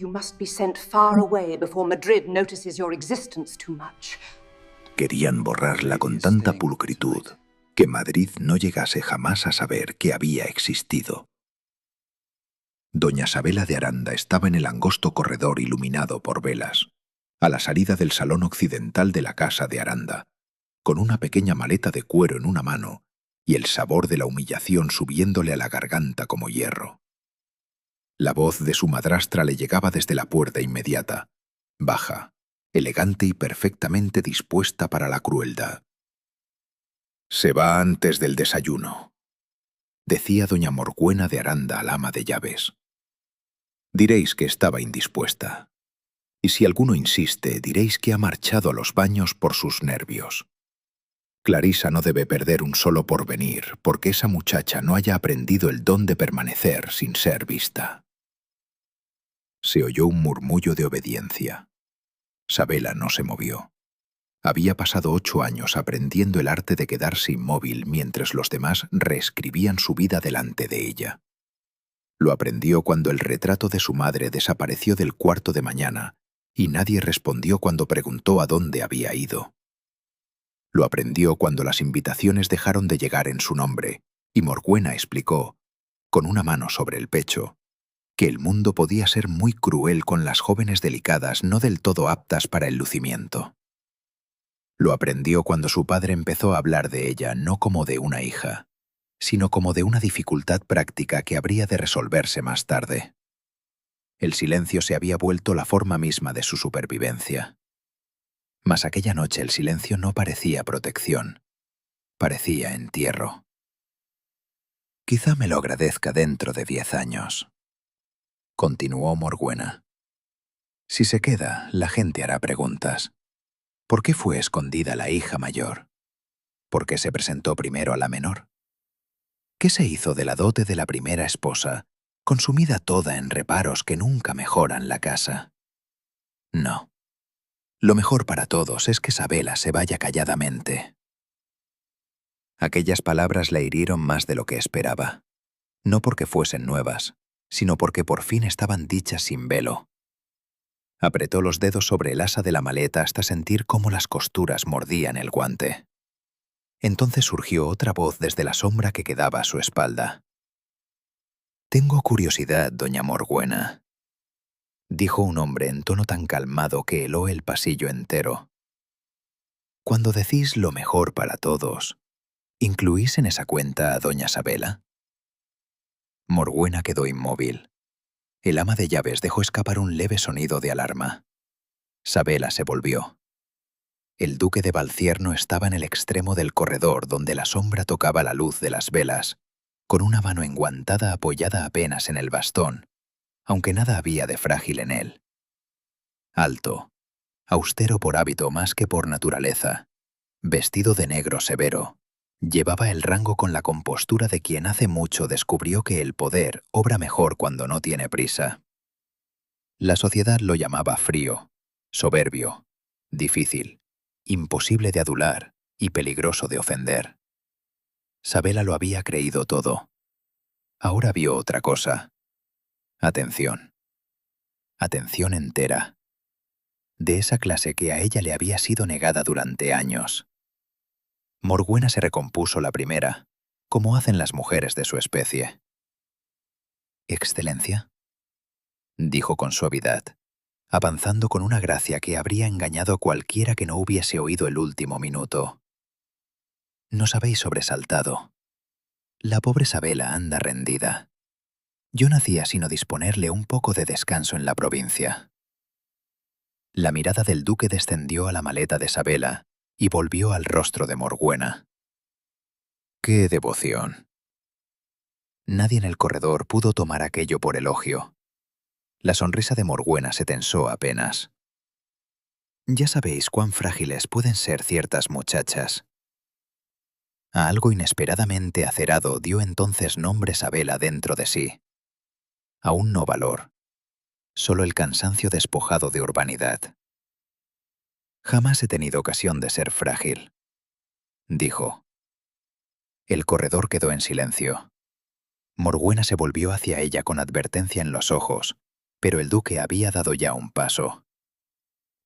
You must be sent far away before Madrid notices your existence too much. Querían borrarla con tanta pulcritud que Madrid no llegase jamás a saber que había existido. Doña Sabela de Aranda estaba en el angosto corredor iluminado por velas, a la salida del salón occidental de la casa de Aranda, con una pequeña maleta de cuero en una mano y el sabor de la humillación subiéndole a la garganta como hierro. La voz de su madrastra le llegaba desde la puerta inmediata, baja, elegante y perfectamente dispuesta para la crueldad. «Se va antes del desayuno», decía doña Morguena de Aranda al ama de llaves. «Diréis que estaba indispuesta. Y si alguno insiste, diréis que ha marchado a los baños por sus nervios. Clarisa no debe perder un solo porvenir, porque esa muchacha no haya aprendido el don de permanecer sin ser vista». Se oyó un murmullo de obediencia. Sabela no se movió. Había pasado 8 años aprendiendo el arte de quedarse inmóvil mientras los demás reescribían su vida delante de ella. Lo aprendió cuando el retrato de su madre desapareció del cuarto de mañana y nadie respondió cuando preguntó a dónde había ido. Lo aprendió cuando las invitaciones dejaron de llegar en su nombre y Morguena explicó, con una mano sobre el pecho, que el mundo podía ser muy cruel con las jóvenes delicadas no del todo aptas para el lucimiento. Lo aprendió cuando su padre empezó a hablar de ella no como de una hija, sino como de una dificultad práctica que habría de resolverse más tarde. El silencio se había vuelto la forma misma de su supervivencia. Mas aquella noche el silencio no parecía protección, parecía entierro. «Quizá me lo agradezca dentro de 10 años», continuó Morguena. «Si se queda, la gente hará preguntas. ¿Por qué fue escondida la hija mayor? ¿Por qué se presentó primero a la menor? ¿Qué se hizo de la dote de la primera esposa, consumida toda en reparos que nunca mejoran la casa? No. Lo mejor para todos es que Sabela se vaya calladamente». Aquellas palabras la hirieron más de lo que esperaba, no porque fuesen nuevas, sino porque por fin estaban dichas sin velo. Apretó los dedos sobre el asa de la maleta hasta sentir cómo las costuras mordían el guante. Entonces surgió otra voz desde la sombra que quedaba a su espalda. «Tengo curiosidad, doña Morguena», dijo un hombre en tono tan calmado que heló el pasillo entero. «Cuando decís lo mejor para todos, ¿incluís en esa cuenta a doña Sabela?» Morguena quedó inmóvil. El ama de llaves dejó escapar un leve sonido de alarma. Sabela se volvió. El duque de Valcierno estaba en el extremo del corredor donde la sombra tocaba la luz de las velas, con una mano enguantada apoyada apenas en el bastón, aunque nada había de frágil en él. Alto, austero por hábito más que por naturaleza, vestido de negro severo, llevaba el rango con la compostura de quien hace mucho descubrió que el poder obra mejor cuando no tiene prisa. La sociedad lo llamaba frío, soberbio, difícil, imposible de adular y peligroso de ofender. Sabela lo había creído todo. Ahora vio otra cosa. Atención. Atención entera. De esa clase que a ella le había sido negada durante años. Morguena se recompuso la primera, como hacen las mujeres de su especie. «Excelencia», dijo con suavidad, avanzando con una gracia que habría engañado a cualquiera que no hubiese oído el último minuto. «Nos habéis sobresaltado. La pobre Sabela anda rendida. Yo no hacía sino disponerle un poco de descanso en la provincia». La mirada del duque descendió a la maleta de Sabela y volvió al rostro de Morguena. «¡Qué devoción!». Nadie en el corredor pudo tomar aquello por elogio. La sonrisa de Morguena se tensó apenas. «Ya sabéis cuán frágiles pueden ser ciertas muchachas». A algo inesperadamente acerado dio entonces nombre Sabela dentro de sí. Aún no valor, solo el cansancio despojado de urbanidad. «Jamás he tenido ocasión de ser frágil», dijo. El corredor quedó en silencio. Morguena se volvió hacia ella con advertencia en los ojos, Pero el duque había dado ya un paso.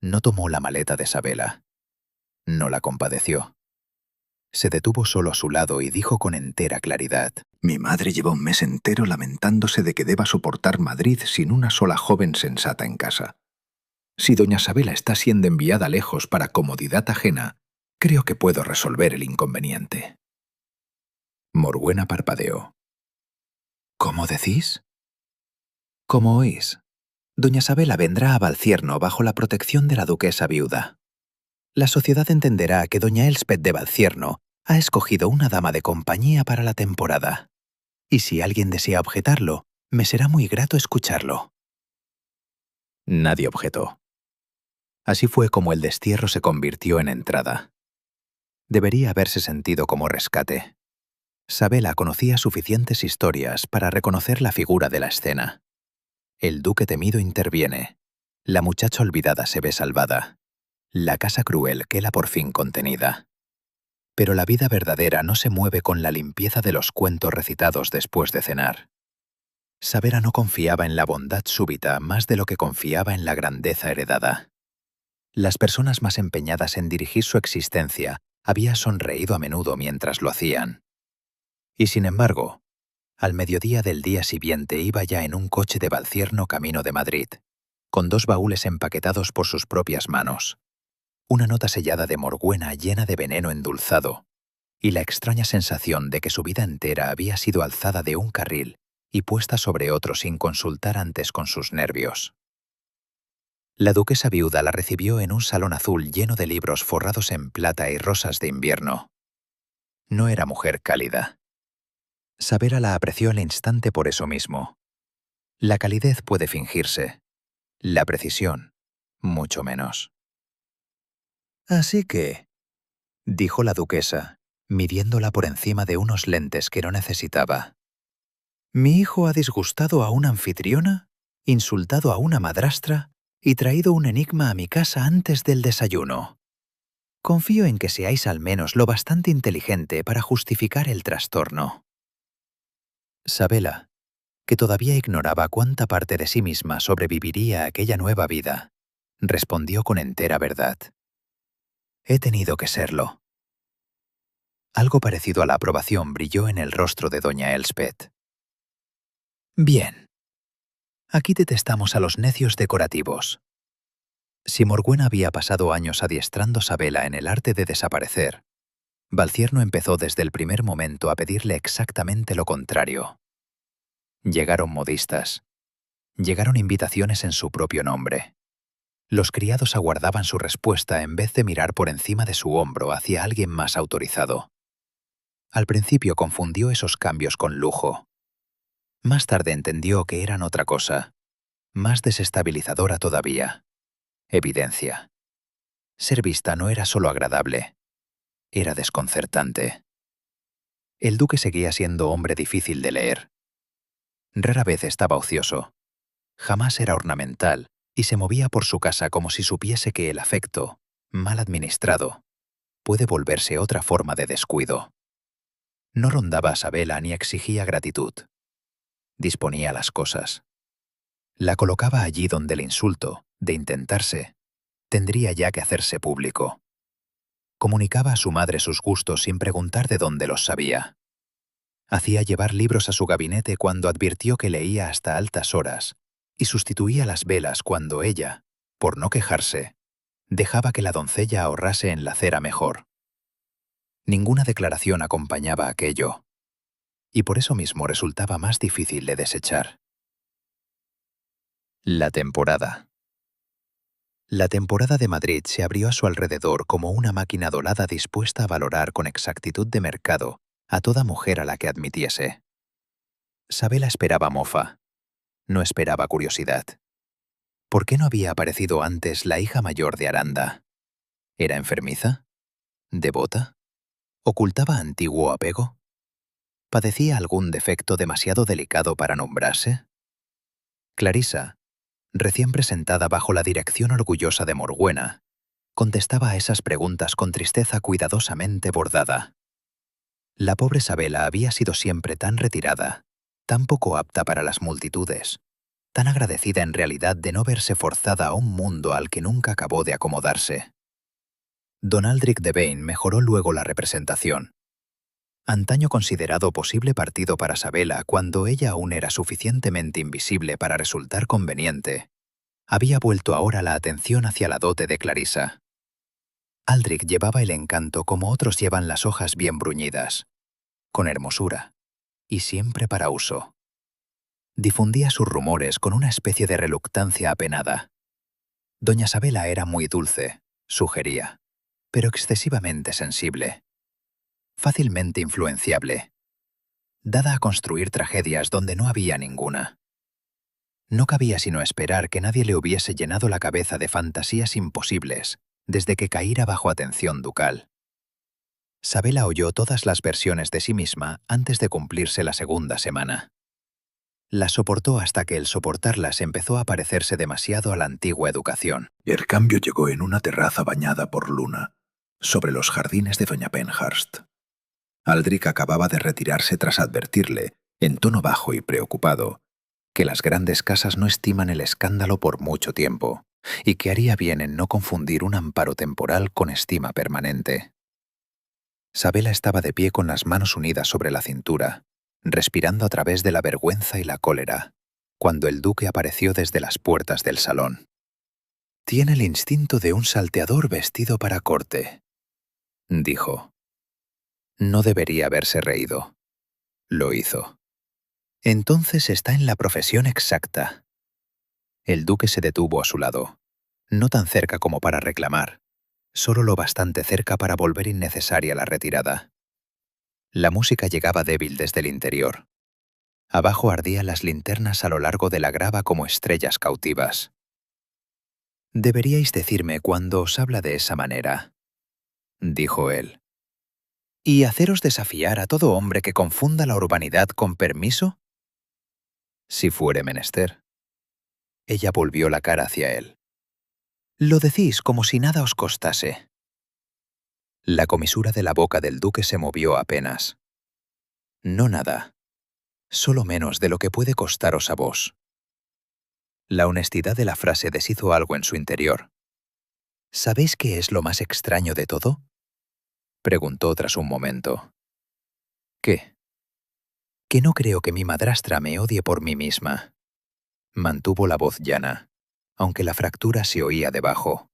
No tomó la maleta de Sabela. No la compadeció. Se detuvo solo a su lado y dijo con entera claridad: Mi madre lleva un mes entero lamentándose de que deba soportar Madrid sin una sola joven sensata en casa. Si doña Sabela está siendo enviada lejos para comodidad ajena, creo que puedo resolver el inconveniente. Morbuena parpadeó. ¿Cómo decís? Como oís, doña Sabela vendrá a Valcierno bajo la protección de la duquesa viuda. La sociedad entenderá que doña Elspeth de Valcierno ha escogido una dama de compañía para la temporada. Y si alguien desea objetarlo, me será muy grato escucharlo. Nadie objetó. Así fue como el destierro se convirtió en entrada. Debería haberse sentido como rescate. Sabela conocía suficientes historias para reconocer la figura de la escena. El duque temido interviene. La muchacha olvidada se ve salvada. La casa cruel queda por fin contenida. Pero la vida verdadera no se mueve con la limpieza de los cuentos recitados después de cenar. Sabela no confiaba en la bondad súbita más de lo que confiaba en la grandeza heredada. Las personas más empeñadas en dirigir su existencia habían sonreído a menudo mientras lo hacían. Y sin embargo, al mediodía del día siguiente iba ya en un coche de Valcierno camino de Madrid, con 2 baúles empaquetados por sus propias manos, una nota sellada de Morbuena llena de veneno endulzado, y la extraña sensación de que su vida entera había sido alzada de un carril y puesta sobre otro sin consultar antes con sus nervios. La duquesa viuda la recibió en un salón azul lleno de libros forrados en plata y rosas de invierno. No era mujer cálida. Sabela la apreció al instante por eso mismo. La calidez puede fingirse, la precisión, mucho menos. Así que, dijo la duquesa, midiéndola por encima de unos lentes que no necesitaba. Mi hijo ha disgustado a una anfitriona, insultado a una madrastra y traído un enigma a mi casa antes del desayuno. Confío en que seáis al menos lo bastante inteligente para justificar el trastorno. Sabela, que todavía ignoraba cuánta parte de sí misma sobreviviría a aquella nueva vida, respondió con entera verdad. He tenido que serlo. Algo parecido a la aprobación brilló en el rostro de doña Elspeth. Bien. Aquí detestamos a los necios decorativos. Si Morbuena había pasado años adiestrando a Sabela en el arte de desaparecer, Valcierno empezó desde el primer momento a pedirle exactamente lo contrario. Llegaron modistas. Llegaron invitaciones en su propio nombre. Los criados aguardaban su respuesta en vez de mirar por encima de su hombro hacia alguien más autorizado. Al principio confundió esos cambios con lujo. Más tarde entendió que eran otra cosa, más desestabilizadora todavía. Evidencia. Ser vista no era solo agradable, era desconcertante. El duque seguía siendo hombre difícil de leer. Rara vez estaba ocioso. Jamás era ornamental y se movía por su casa como si supiese que el afecto, mal administrado, puede volverse otra forma de descuido. No rondaba a Sabela ni exigía gratitud. Disponía las cosas. La colocaba allí donde el insulto, de intentarse, tendría ya que hacerse público. Comunicaba a su madre sus gustos sin preguntar de dónde los sabía. Hacía llevar libros a su gabinete cuando advirtió que leía hasta altas horas y sustituía las velas cuando ella, por no quejarse, dejaba que la doncella ahorrase en la cera mejor. Ninguna declaración acompañaba aquello, y por eso mismo resultaba más difícil de desechar. La temporada. La temporada de Madrid se abrió a su alrededor como una máquina dorada dispuesta a valorar con exactitud de mercado a toda mujer a la que admitiese. Sabela esperaba mofa, no esperaba curiosidad. ¿Por qué no había aparecido antes la hija mayor de Aranda? ¿Era enfermiza? ¿Devota? ¿Ocultaba antiguo apego? ¿Padecía algún defecto demasiado delicado para nombrarse? Clarisa, recién presentada bajo la dirección orgullosa de Morbuena, contestaba a esas preguntas con tristeza cuidadosamente bordada. La pobre Sabela había sido siempre tan retirada, tan poco apta para las multitudes, tan agradecida en realidad de no verse forzada a un mundo al que nunca acabó de acomodarse. Don Aldrich Devane mejoró luego la representación. Antaño considerado posible partido para Sabela cuando ella aún era suficientemente invisible para resultar conveniente, había vuelto ahora la atención hacia la dote de Clarissa. Aldrich llevaba el encanto como otros llevan las hojas bien bruñidas, con hermosura, y siempre para uso. Difundía sus rumores con una especie de reluctancia apenada. Doña Sabela era muy dulce, sugería, pero excesivamente sensible. Fácilmente influenciable, dada a construir tragedias donde no había ninguna. No cabía sino esperar que nadie le hubiese llenado la cabeza de fantasías imposibles desde que caíra bajo atención ducal. Sabela oyó todas las versiones de sí misma antes de cumplirse la segunda semana. Las soportó hasta que el soportarlas empezó a parecerse demasiado a la antigua educación. El cambio llegó en una terraza bañada por luna, sobre los jardines de doña Penhurst. Aldrich acababa de retirarse tras advertirle, en tono bajo y preocupado, que las grandes casas no estiman el escándalo por mucho tiempo, y que haría bien en no confundir un amparo temporal con estima permanente. Sabela estaba de pie con las manos unidas sobre la cintura, respirando a través de la vergüenza y la cólera, cuando el duque apareció desde las puertas del salón. «Tiene el instinto de un salteador vestido para corte», dijo. No debería haberse reído. Lo hizo. «Entonces está en la profesión exacta». El duque se detuvo a su lado, no tan cerca como para reclamar, solo lo bastante cerca para volver innecesaria la retirada. La música llegaba débil desde el interior. Abajo ardían las linternas a lo largo de la grava como estrellas cautivas. «Deberíais decirme cuando os habla de esa manera», dijo él. «¿Y haceros desafiar a todo hombre que confunda la urbanidad con permiso?» «Si fuere menester». Ella volvió la cara hacia él. «Lo decís como si nada os costase». La comisura de la boca del duque se movió apenas. «No nada. Solo menos de lo que puede costaros a vos». La honestidad de la frase deshizo algo en su interior. «¿Sabéis qué es lo más extraño de todo?», preguntó tras un momento. «¿Qué?» «Que no creo que mi madrastra me odie por mí misma». Mantuvo la voz llana, aunque la fractura se oía debajo.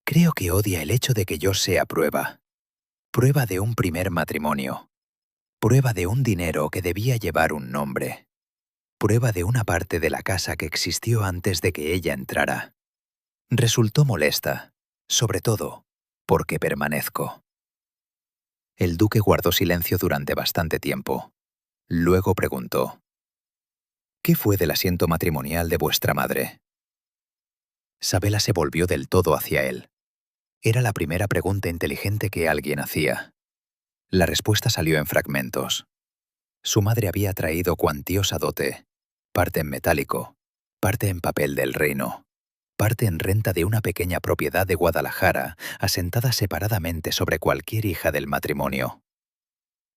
«Creo que odia el hecho de que yo sea prueba. Prueba de un primer matrimonio. Prueba de un dinero que debía llevar un nombre. Prueba de una parte de la casa que existió antes de que ella entrara. Resultó molesta, sobre todo, porque permanezco». El duque guardó silencio durante bastante tiempo. Luego preguntó: «¿Qué fue del asiento matrimonial de vuestra madre?». Sabela se volvió del todo hacia él. Era la primera pregunta inteligente que alguien hacía. La respuesta salió en fragmentos. Su madre había traído cuantiosa dote, parte en metálico, parte en papel del reino, parte en renta de una pequeña propiedad de Guadalajara, asentada separadamente sobre cualquier hija del matrimonio.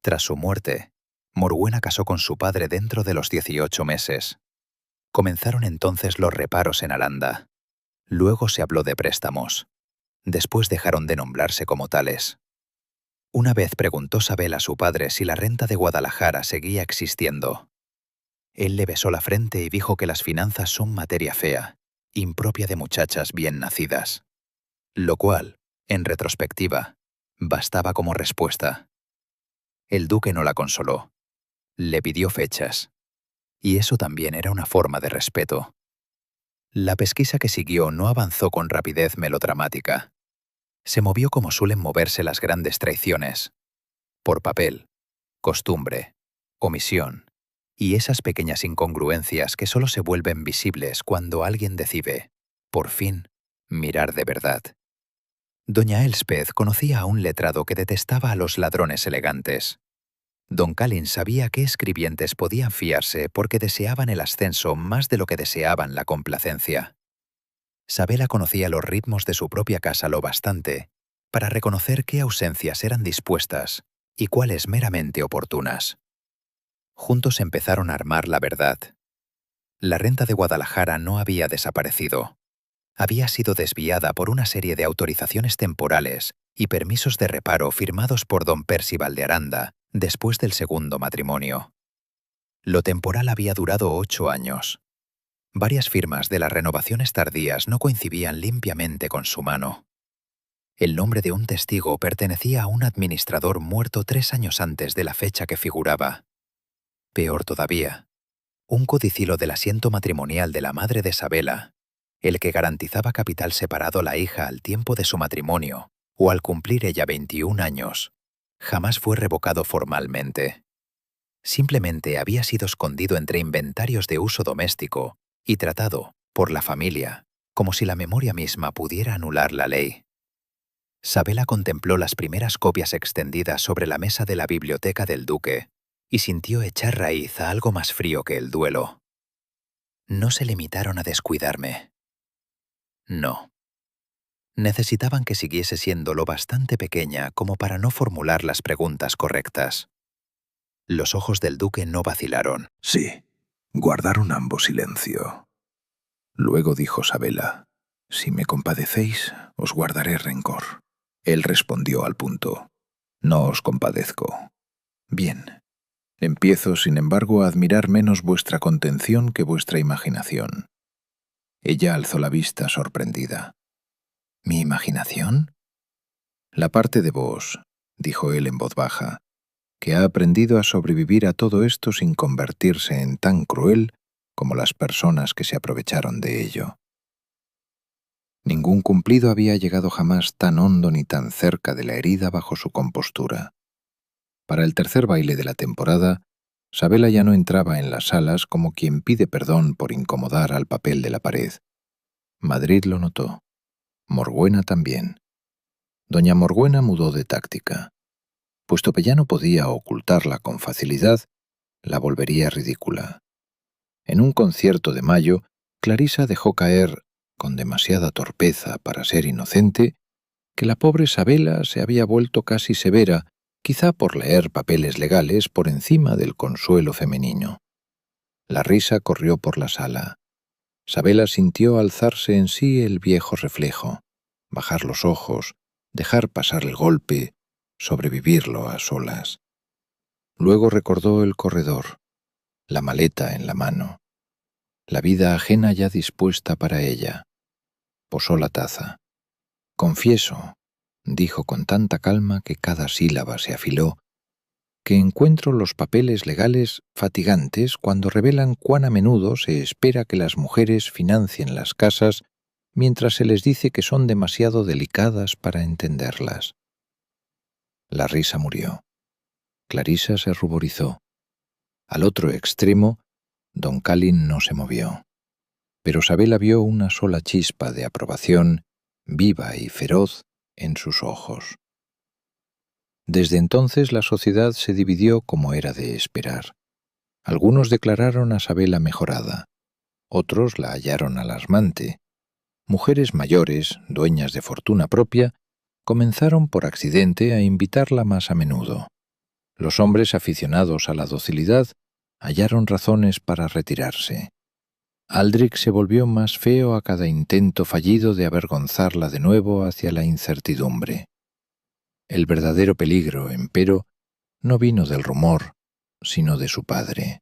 Tras su muerte, Morbuena casó con su padre dentro de los 18 meses. Comenzaron entonces los reparos en Aranda. Luego se habló de préstamos. Después dejaron de nombrarse como tales. Una vez preguntó Sabela a su padre si la renta de Guadalajara seguía existiendo. Él le besó la frente y dijo que las finanzas son materia fea, impropia de muchachas bien nacidas. Lo cual, en retrospectiva, bastaba como respuesta. El duque no la consoló. Le pidió fechas. Y eso también era una forma de respeto. La pesquisa que siguió no avanzó con rapidez melodramática. Se movió como suelen moverse las grandes traiciones. Por papel, costumbre, omisión y esas pequeñas incongruencias que solo se vuelven visibles cuando alguien decide, por fin, mirar de verdad. Doña Elspeth conocía a un letrado que detestaba a los ladrones elegantes. Don Calin sabía qué escribientes podían fiarse porque deseaban el ascenso más de lo que deseaban la complacencia. Sabela conocía los ritmos de su propia casa lo bastante para reconocer qué ausencias eran dispuestas y cuáles meramente oportunas. Juntos empezaron a armar la verdad. La renta de Guadalajara no había desaparecido. Había sido desviada por una serie de autorizaciones temporales y permisos de reparo firmados por don Percival de Aranda después del segundo matrimonio. Lo temporal había durado 8 años. Varias firmas de las renovaciones tardías no coincidían limpiamente con su mano. El nombre de un testigo pertenecía a un administrador muerto 3 años antes de la fecha que figuraba. Peor todavía, un codicilo del asiento matrimonial de la madre de Sabela, el que garantizaba capital separado a la hija al tiempo de su matrimonio o al cumplir ella 21 años, jamás fue revocado formalmente. Simplemente había sido escondido entre inventarios de uso doméstico y tratado, por la familia, como si la memoria misma pudiera anular la ley. Sabela contempló las primeras copias extendidas sobre la mesa de la biblioteca del duque y sintió echar raíz a algo más frío que el duelo. No se limitaron a descuidarme. No. Necesitaban que siguiese siendo lo bastante pequeña como para no formular las preguntas correctas. Los ojos del duque no vacilaron. Sí, guardaron ambos silencio. Luego dijo Sabela: «Si me compadecéis, os guardaré rencor». Él respondió al punto: «No os compadezco». «Bien. Empiezo, sin embargo, a admirar menos vuestra contención que vuestra imaginación». Ella alzó la vista sorprendida. «¿Mi imaginación?» «La parte de vos», dijo él en voz baja, «que ha aprendido a sobrevivir a todo esto sin convertirse en tan cruel como las personas que se aprovecharon de ello». Ningún cumplido había llegado jamás tan hondo ni tan cerca de la herida bajo su compostura. Para el tercer baile de la temporada, Sabela ya no entraba en las salas como quien pide perdón por incomodar al papel de la pared. Madrid lo notó. Morgüena también. Doña Morgüena mudó de táctica. Puesto que ya no podía ocultarla con facilidad, la volvería ridícula. En un concierto de mayo, Clarisa dejó caer, con demasiada torpeza para ser inocente, que la pobre Sabela se había vuelto casi severa, quizá por leer papeles legales por encima del consuelo femenino. La risa corrió por la sala. Sabela sintió alzarse en sí el viejo reflejo, bajar los ojos, dejar pasar el golpe, sobrevivirlo a solas. Luego recordó el corredor, la maleta en la mano, la vida ajena ya dispuesta para ella. Posó la taza. «Confieso», dijo con tanta calma que cada sílaba se afiló, «que encuentro los papeles legales fatigantes cuando revelan cuán a menudo se espera que las mujeres financien las casas mientras se les dice que son demasiado delicadas para entenderlas». La risa murió. Clarisa se ruborizó. Al otro extremo, don Calin no se movió. Pero Sabela vio una sola chispa de aprobación, viva y feroz, en sus ojos. Desde entonces la sociedad se dividió como era de esperar. Algunos declararon a Sabela mejorada, otros la hallaron alarmante. Mujeres mayores, dueñas de fortuna propia, comenzaron por accidente a invitarla más a menudo. Los hombres aficionados a la docilidad hallaron razones para retirarse. Aldrich se volvió más feo a cada intento fallido de avergonzarla de nuevo hacia la incertidumbre. El verdadero peligro, empero, no vino del rumor, sino de su padre.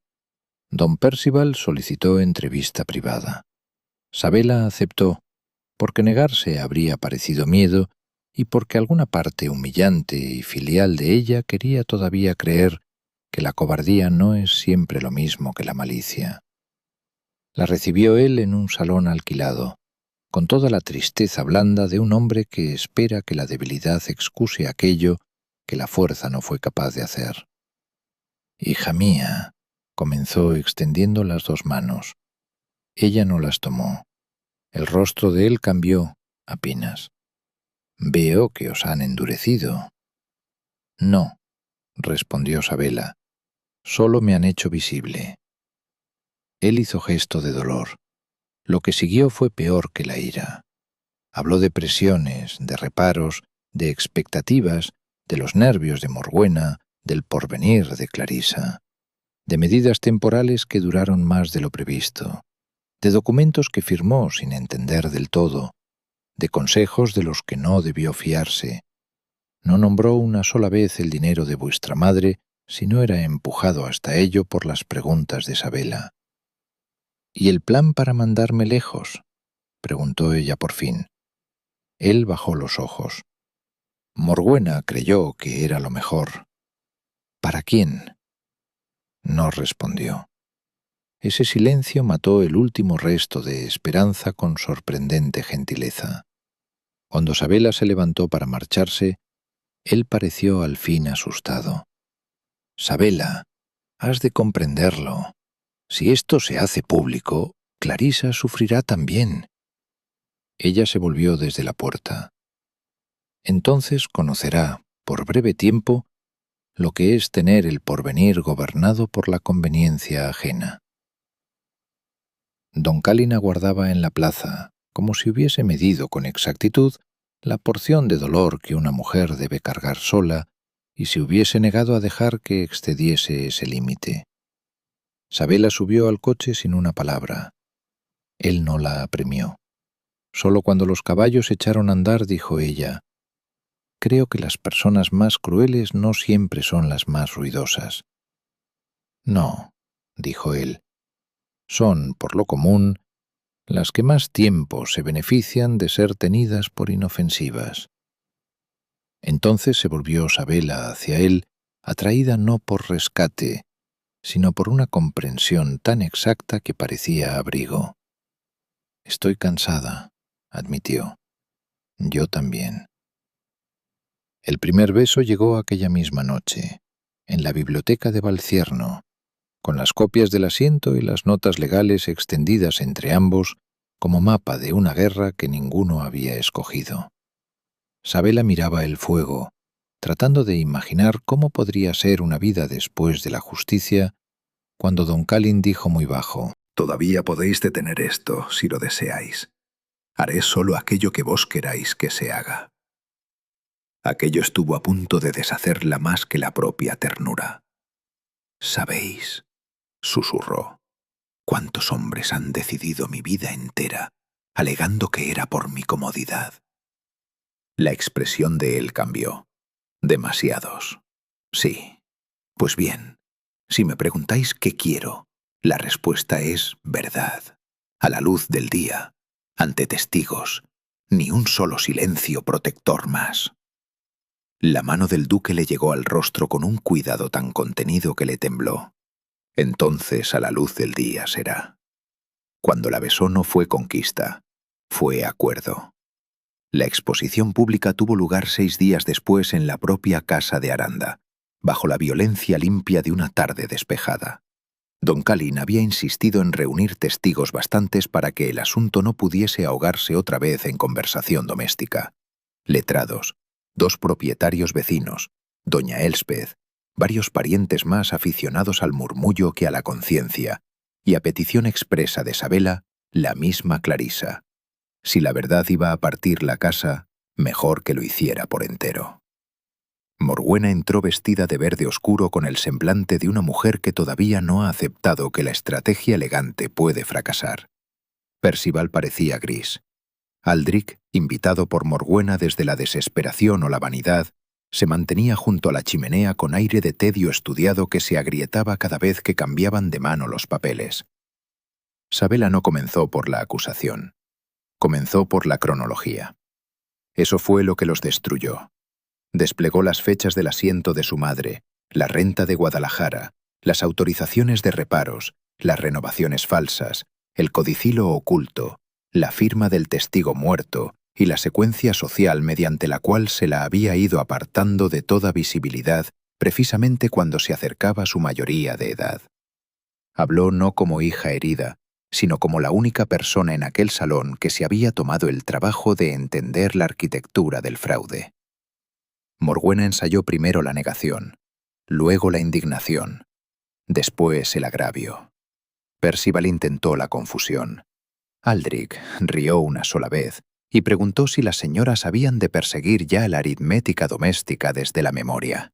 Don Percival solicitó entrevista privada. Sabela aceptó, porque negarse habría parecido miedo y porque alguna parte humillante y filial de ella quería todavía creer que la cobardía no es siempre lo mismo que la malicia. La recibió él en un salón alquilado, con toda la tristeza blanda de un hombre que espera que la debilidad excuse aquello que la fuerza no fue capaz de hacer. «Hija mía», comenzó extendiendo las 2 manos. Ella no las tomó. El rostro de él cambió, apenas. «Veo que os han endurecido». «No», respondió Sabela, «solo me han hecho visible». Él hizo gesto de dolor. Lo que siguió fue peor que la ira. Habló de presiones, de reparos, de expectativas, de los nervios de Morgüena, del porvenir de Clarisa, de medidas temporales que duraron más de lo previsto. de documentos que firmó sin entender del todo, de consejos de los que no debió fiarse. No nombró una sola vez el dinero de vuestra madre si no era empujado hasta ello por las preguntas de Sabela. —¿Y el plan para mandarme lejos? —preguntó ella por fin. Él bajó los ojos. Morgüena creyó que era lo mejor. —¿Para quién? No respondió. Ese silencio mató el último resto de esperanza con sorprendente gentileza. Cuando Sabela se levantó para marcharse, él pareció al fin asustado. —Sabela, has de comprenderlo. Si esto se hace público, Clarisa sufrirá también. Ella se volvió desde la puerta. Entonces conocerá, por breve tiempo, lo que es tener el porvenir gobernado por la conveniencia ajena. Don Calin aguardaba en la plaza, como si hubiese medido con exactitud la porción de dolor que una mujer debe cargar sola y se hubiese negado a dejar que excediese ese límite. Sabela subió al coche sin una palabra. Él no la apremió. Solo cuando los caballos echaron a andar dijo ella: «Creo que las personas más crueles no siempre son las más ruidosas». «No», dijo él, «son, por lo común, las que más tiempo se benefician de ser tenidas por inofensivas». Entonces se volvió Sabela hacia él, atraída no por rescate, sino por una comprensión tan exacta que parecía abrigo. «Estoy cansada», admitió. «Yo también». El primer beso llegó aquella misma noche, en la biblioteca de Valcierno, con las copias del asiento y las notas legales extendidas entre ambos como mapa de una guerra que ninguno había escogido. Sabela miraba el fuego, tratando de imaginar cómo podría ser una vida después de la justicia, cuando don Calin dijo muy bajo: «Todavía podéis detener esto, si lo deseáis. Haré solo aquello que vos queráis que se haga». Aquello estuvo a punto de deshacerla más que la propia ternura. «¿Sabéis?», susurró, «cuántos hombres han decidido mi vida entera, alegando que era por mi comodidad». La expresión de él cambió. «Demasiados. Sí. Pues bien, si me preguntáis qué quiero, la respuesta es verdad. A la luz del día, ante testigos, ni un solo silencio protector más». La mano del duque le llegó al rostro con un cuidado tan contenido que le tembló. «Entonces a la luz del día será». Cuando la besó no fue conquista, fue acuerdo. La exposición pública tuvo lugar 6 días después en la propia casa de Aranda, bajo la violencia limpia de una tarde despejada. Don Calin había insistido en reunir testigos bastantes para que el asunto no pudiese ahogarse otra vez en conversación doméstica. Letrados, 2 propietarios vecinos, doña Elspeth, varios parientes más aficionados al murmullo que a la conciencia, y a petición expresa de Sabela, la misma Clarisa. Si la verdad iba a partir la casa, mejor que lo hiciera por entero. Morgüena entró vestida de verde oscuro con el semblante de una mujer que todavía no ha aceptado que la estrategia elegante puede fracasar. Percival parecía gris. Aldrich, invitado por Morgüena desde la desesperación o la vanidad, se mantenía junto a la chimenea con aire de tedio estudiado que se agrietaba cada vez que cambiaban de mano los papeles. Sabela no comenzó por la acusación. Comenzó por la cronología. Eso fue lo que los destruyó. Desplegó las fechas del asiento de su madre, la renta de Guadalajara, las autorizaciones de reparos, las renovaciones falsas, el codicilo oculto, la firma del testigo muerto y la secuencia social mediante la cual se la había ido apartando de toda visibilidad precisamente cuando se acercaba su mayoría de edad. Habló no como hija herida, sino como la única persona en aquel salón que se había tomado el trabajo de entender la arquitectura del fraude. Morgüena ensayó primero la negación, luego la indignación, después el agravio. Percival intentó la confusión. Aldrich rió una sola vez y preguntó si las señoras habían de perseguir ya la aritmética doméstica desde la memoria.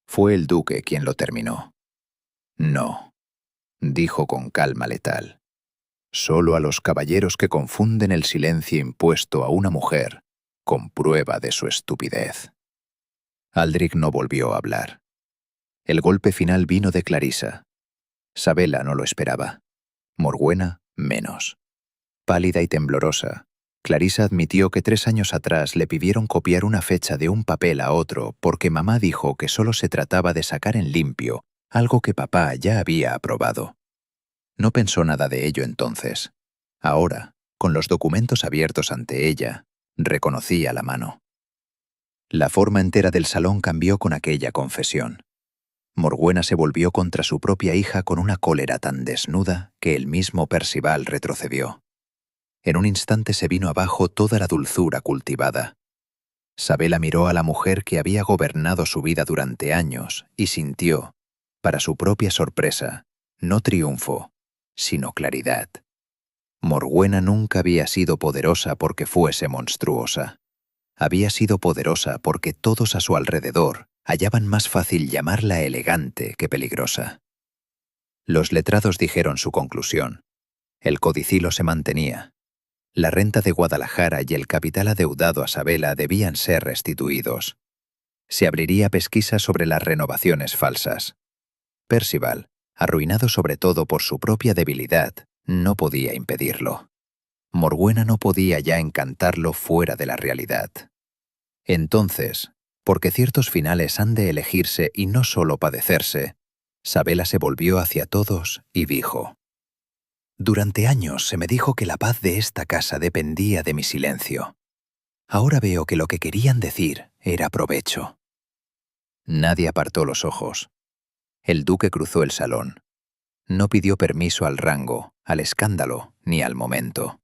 Fue el duque quien lo terminó. «No», dijo con calma letal. Solo a los caballeros que confunden el silencio impuesto a una mujer con prueba de su estupidez. Aldrich no volvió a hablar. El golpe final vino de Clarissa. Sabela no lo esperaba. Morwenna, menos. Pálida y temblorosa, Clarissa admitió que 3 años atrás le pidieron copiar una fecha de un papel a otro porque mamá dijo que solo se trataba de sacar en limpio algo que papá ya había aprobado. No pensó nada de ello entonces. Ahora, con los documentos abiertos ante ella, reconocía la mano. La forma entera del salón cambió con aquella confesión. Morwenna se volvió contra su propia hija con una cólera tan desnuda que el mismo Percival retrocedió. En un instante se vino abajo toda la dulzura cultivada. Sabela miró a la mujer que había gobernado su vida durante años y sintió, para su propia sorpresa, no triunfo, sino claridad. Morwenna nunca había sido poderosa porque fuese monstruosa. Había sido poderosa porque todos a su alrededor hallaban más fácil llamarla elegante que peligrosa. Los letrados dijeron su conclusión. El codicilo se mantenía. La renta de Guadalajara y el capital adeudado a Sabela debían ser restituidos. Se abriría pesquisa sobre las renovaciones falsas. Percival, arruinado sobre todo por su propia debilidad, no podía impedirlo. Morwenna no podía ya encantarlo fuera de la realidad. Entonces, porque ciertos finales han de elegirse y no solo padecerse, Sabela se volvió hacia todos y dijo: «Durante años se me dijo que la paz de esta casa dependía de mi silencio. Ahora veo que lo que querían decir era provecho». Nadie apartó los ojos. El duque cruzó el salón. No pidió permiso al rango, al escándalo, ni al momento.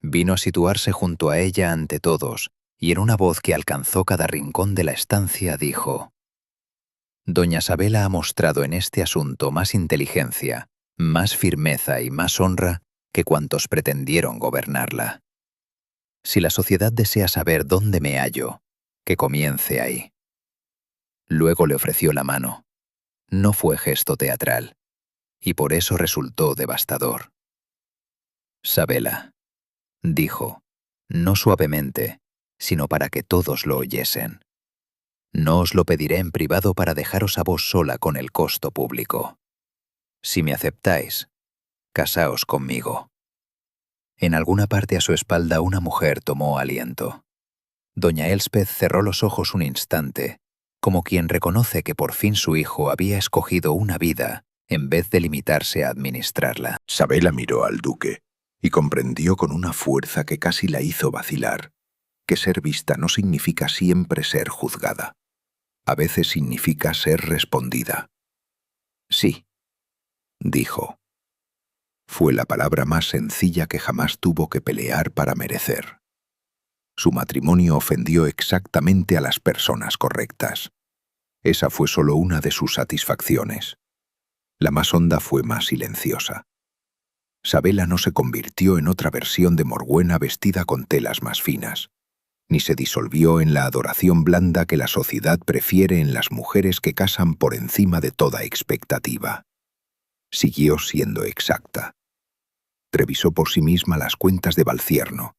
Vino a situarse junto a ella ante todos, y en una voz que alcanzó cada rincón de la estancia dijo: «Doña Sabela ha mostrado en este asunto más inteligencia, más firmeza y más honra que cuantos pretendieron gobernarla. Si la sociedad desea saber dónde me hallo, que comience ahí». Luego le ofreció la mano. No fue gesto teatral, y por eso resultó devastador. «Sabela», dijo, no suavemente, sino para que todos lo oyesen. «No os lo pediré en privado para dejaros a vos sola con el costo público. Si me aceptáis, casaos conmigo». En alguna parte a su espalda una mujer tomó aliento. Doña Elspeth cerró los ojos un instante, como quien reconoce que por fin su hijo había escogido una vida en vez de limitarse a administrarla. Sabela miró al duque y comprendió con una fuerza que casi la hizo vacilar que ser vista no significa siempre ser juzgada. A veces significa ser respondida. «Sí», dijo. Fue la palabra más sencilla que jamás tuvo que pelear para merecer. Su matrimonio ofendió exactamente a las personas correctas. Esa fue solo una de sus satisfacciones. La más honda fue más silenciosa. Sabela no se convirtió en otra versión de Morwenna vestida con telas más finas, ni se disolvió en la adoración blanda que la sociedad prefiere en las mujeres que casan por encima de toda expectativa. Siguió siendo exacta. Revisó por sí misma las cuentas de Valcierno.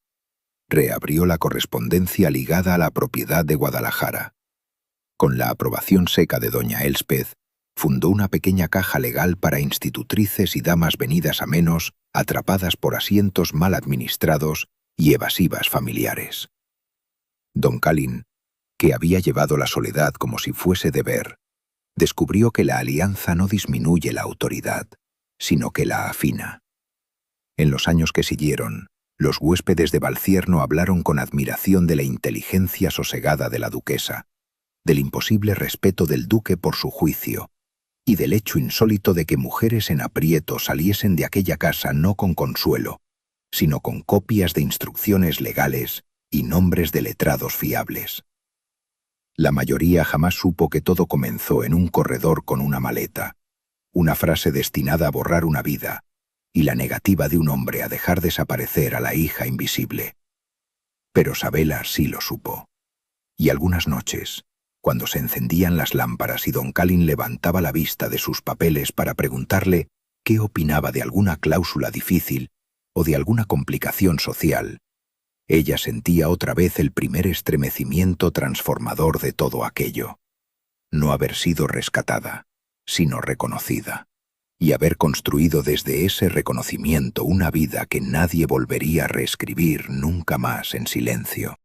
Reabrió la correspondencia ligada a la propiedad de Guadalajara. Con la aprobación seca de doña Elspeth, fundó una pequeña caja legal para institutrices y damas venidas a menos, atrapadas por asientos mal administrados y evasivas familiares. Don Calín, que había llevado la soledad como si fuese deber, descubrió que la alianza no disminuye la autoridad, sino que la afina. En los años que siguieron, los huéspedes de Valcierno hablaron con admiración de la inteligencia sosegada de la duquesa, del imposible respeto del duque por su juicio, y del hecho insólito de que mujeres en aprieto saliesen de aquella casa no con consuelo, sino con copias de instrucciones legales y nombres de letrados fiables. La mayoría jamás supo que todo comenzó en un corredor con una maleta, una frase destinada a borrar una vida, y la negativa de un hombre a dejar desaparecer a la hija invisible. Pero Sabela sí lo supo. Y algunas noches, cuando se encendían las lámparas y don Calín levantaba la vista de sus papeles para preguntarle qué opinaba de alguna cláusula difícil o de alguna complicación social, ella sentía otra vez el primer estremecimiento transformador de todo aquello. No haber sido rescatada, sino reconocida, y haber construido desde ese reconocimiento una vida que nadie volvería a reescribir nunca más en silencio.